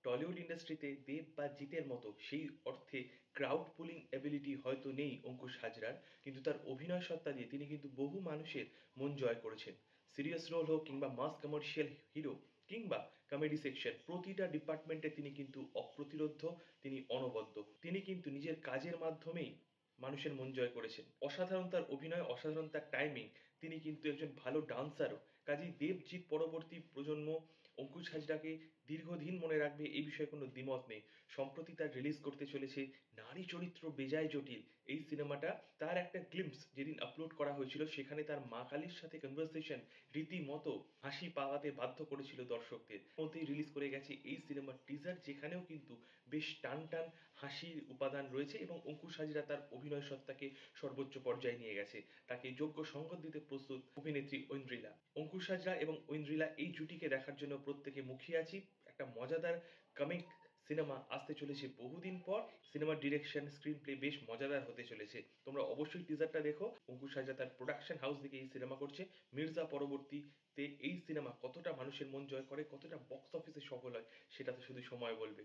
Tollywood ইন্ডাস্ট্রিতে দেব বা জিতের মতো সেই অর্থে ক্রাউড পুলিং এবিলিটি হয়তো নেই অঙ্কুশ হাজরার, কিন্তু তার অভিনয় সত্তা দিয়ে তিনি কিন্তু বহু মানুষের মন জয় করেছেন। সিরিয়াস রোল হোক কিংবা মাস কমার্শিয়াল হিরো কিংবা কমেডি সেকশন, প্রতিটা ডিপার্টমেন্টে তিনি কিন্তু অপ্রতিরোধ্য, তিনি অনবদ্য। তিনি কিন্তু নিজের কাজের মাধ্যমেই মানুষের মন জয় করেছেন। অসাধারণ তার অভিনয়, অসাধারণ তার টাইমিং। তিনি কিন্তু একজন ভালো ডান্সারও। কাজেই দেবজিৎ পরবর্তী প্রজন্ম অঙ্কুশ হাজরাকে দীর্ঘদিন মনে রাখবে, এই বিষয়ে কোনো দ্বিমত নেই। সম্প্রতি তার রিলিজ করতে চলেছে নারী চরিত্র বেজায় জটিল এই সিনেমাটা। তার একটা গ্লিম্পস যেদিন আপলোড করা হয়েছিল, সেখানে তার মা কালীর সাথে কনভারসেশন রীতিমতো হাসি পাওয়াতে বাধ্য করেছিল দর্শকদের। মধ্যেই রিলিজ করে গেছে এই সিনেমার টিজার, যেখানেও কিন্তু বেশ টান টান হাসির উপাদান রয়েছে এবং অঙ্কুশ হাজরা তার অভিনয় সত্তাকে সর্বোচ্চ পর্যায়ে নিয়ে গেছে। তাকে যোগ্য সঙ্গত দিতে প্রস্তুত অভিনেত্রী ঐন্দ্রিলা। অঙ্কুশ হাজরা এবং ঐন্দ্রিলা এই জুটিকে দেখার জন্য প্রত্যেকে মুখিয়ে আছি। একটা মজাদার কমিক সিনেমা আসতে চলেছে বহুদিন পর। সিনেমার ডিরেকশন, স্ক্রিন প্লে বেশ মজাদার হতে চলেছে। তোমরা অবশ্যই টিজারটা দেখো। অঙ্কুশ হাজরা তার প্রোডাকশন হাউস থেকে এই সিনেমা করছে। মির্জা পরবর্তীতে এই সিনেমা কতটা মানুষের মন জয় করে, কতটা বক্স অফিসে সফল হয়, সেটা তো শুধু সময় বলবে।